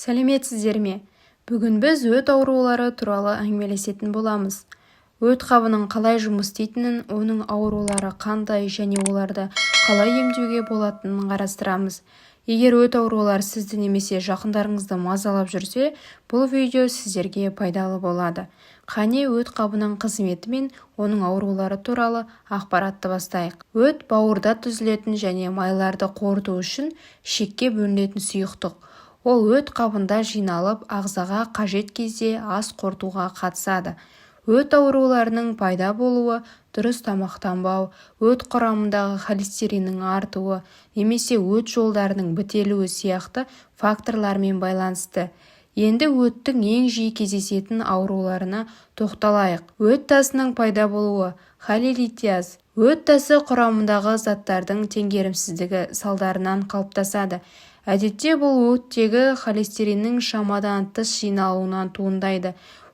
Сәлеметсіздер ме? Бүгін біз өт аурулары туралы әңгімелесетін боламыз. Өт қабының қалай жұмыс істейтінін, оның аурулары қандай және оларды қалай емдеуге болатынын қарастырамыз. Егер өт аурулары сізді немесе жақындарыңызды мазалап жүрсе, бұл видео сіздерге пайдалы болады. Қане өт қабының қызметі мен оның аурулары туралы ақпаратты бастайық. Өт бауырда түзілетін және майларды қорыту үшін ішекке бөлінетін сұйықтық. Ол өт қабында жиналып, ағзаға қажет кезде ас қорытуға қатысады. Өт ауруларының пайда болуы, дұрыс тамақтанбау, өт құрамындағы холестериннің артуы, немесе өт жолдарының бітелуі сияқты факторлармен байланысты. Енді өттің ең жиі кездесетін ауруларына тоқталайық. Өт тасының пайда болуы, холелитияз. Өт тасы құрамындағы заттардың теңгерімсіздігі салдарынан қалыптасады. Әдетте бұл өттегі холестериннің шамадан тыс жиналуынан туындайды.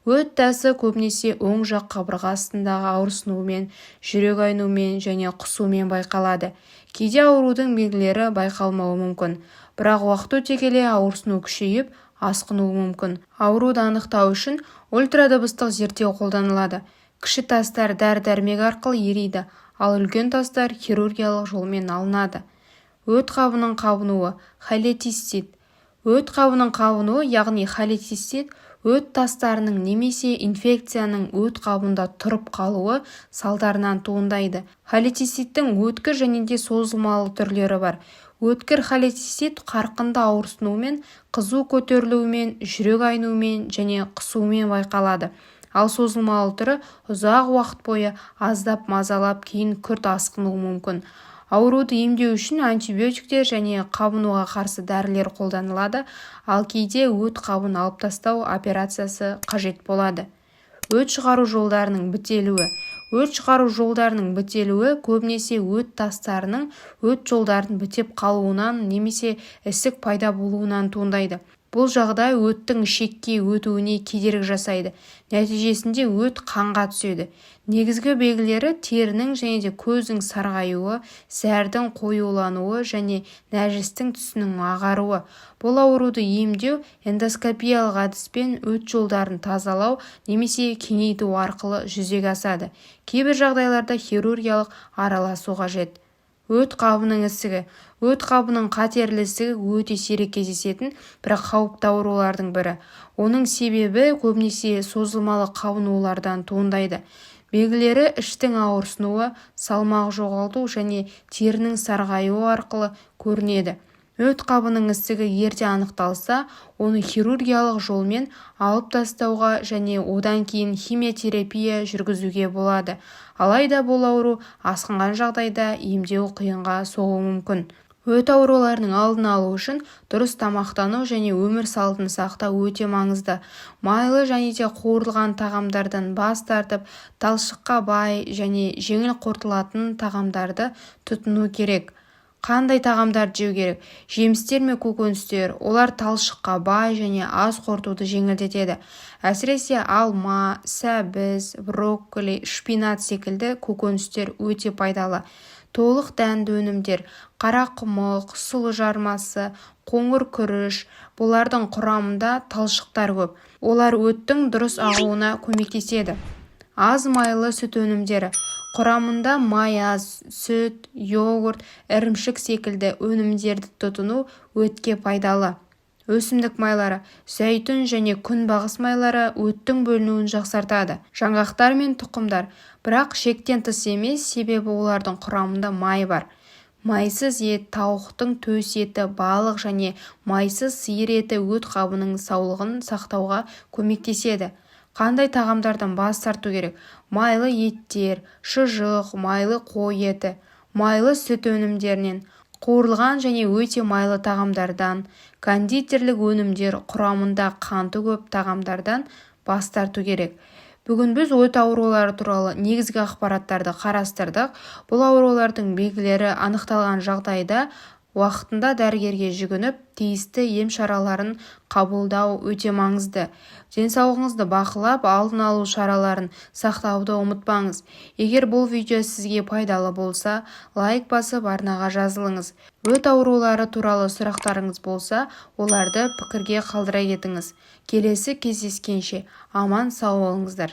Өт тасы көбінесе оң жақ қабырға астындағы ауырсынумен, жүрек айнумен және құсумен байқалады. Кейде аурудың белгілері байқалмауы мүмкін, бірақ уақыт өте келе ауырсыну күшейіп, асқынуы мүмкін. Ауруды анықтау үшін ультрадыбыстық зерттеу қолданылады. Кіші тастар дәрі-дәрмек арқылы ериді, ал үлкен тастар хирургиялық жолмен алынады. Өт қабының қабынуы, холецистит. Өт қабының қабынуы, яғни холецистит, өт тастарының немесе инфекцияның өт қабында тұрып қалуы салдарынан туындайды. Холециститтің өткір және де созылмалы түрлері бар. Өткір холецистит қарқынды ауырсынумен, қызу көтерілуімен, жүрек айнуымен және құсуымен байқалады. Ал созылмалы түрі ұзақ уақыт бойы аздап мазалап, кейін күрт асқынуы мүмкін. Ауруды емдеу үшін антибиотиктер және қабынуға қарсы дәрілер қолданылады, ал кейде өт қабын алып тастау операциясы қажет болады. Өт шығару жолдарының бітелуі. Өт шығару жолдарының бітелуі көбінесе өт тастарының өт жолдарын бітеп қалуынан немесе ісік пайда болуынан туындайды. Бұл жағдай өттің ішекке өтуіне кедергі жасайды. Нәтижесінде өт қанға түседі. Негізгі белгілері терінің және де көздің сарғаюы, зәрдің қоюлануы және нәжістің түсінің ағаруы. Бұл ауруды емдеу эндоскопиялық әдіспен өт жолдарын тазалау немесе кеңейту арқылы жүзеге асады. Кейбір жағдайларда хирургиялық араласу қажет. Өт қабының ісігі. Өт қабының қатерлі ісігі өте сирек кездесетін, бірақ қауіпті аурулардың бірі. Оның себебі көбінесе созылмалы қабынулардан туындайды. Белгілері іштің ауырсынуы, салмақ жоғалту және терінің сарғаюы арқылы көрінеді. Өт қабының ісігі ерте анықталса, оны хирургиялық жолмен алып тастауға және одан кейін химиотерапия жүргізуге болады. Алайда бұл ауру асқынған жағдайда емдеу қиынға соғуы мүмкін. Өт ауруларының алдын алу үшін дұрыс тамақтану және өмір салтын сақтау өте маңызды. Майлы және де қуырылған тағамдардан бас тартып, талшыққа бай және жеңіл қорытылатын тағамдарды тұтыну керек. Қандай тағамдар жеу керек? Жемістер мен көкөністер, олар талшыққа бай және аз қорытуды жеңілдетеді. Әсіресе алма, сәбіз, брокколи, шпинат секілді көкөністер өте пайдалы. Толық дәнді өнімдер, қарақұмық, сұлы жармасы, қоңыр күріш, бұлардың құрамында талшықтар көп. Олар өттің дұрыс ағуына көмектеседі. Аз майлы сүт өнімдері. Құрамында май аз, сүт, йогурт, ірімшік секілді өнімдерді тұтыну өтке пайдалы. Өсімдік майлары, зәйтүн және күнбағыс майлары өттің бөлінуін жақсартады. Жаңғақтар мен тұқымдар, бірақ шектен тыс емес, себебі олардың құрамында май бар. Майсыз ет, тауықтың төс еті, балық және майсыз сиыр еті өт қабының саулығын сақтауға көмектеседі. Қандай тағамдардан бас тарту керек? Майлы еттер, шұжық, майлы қой еті, майлы сүт өнімдерінен, қуырылған және өте майлы тағамдардан, кондитерлік өнімдер құрамында қанты көп тағамдардан бас тарту керек. Бүгін біз өт аурулары туралы негізгі ақпараттарды қарастырдық. Бұл аурулардың белгілері анықталған жағдайда уақытында дәрігерге жүгініп, тиісті ем шараларын қабылдау өте маңызды. Денсаулығыңызды бақылап, алдын алу шараларын сақтауды ұмытпаңыз. Егер бұл видео сізге пайдалы болса, лайк басып арнаға жазылыңыз. Өт аурулары туралы сұрақтарыңыз болса, оларды пікірге қалдыра кетіңіз. Келесі кездескенше аман сау болыңыздар.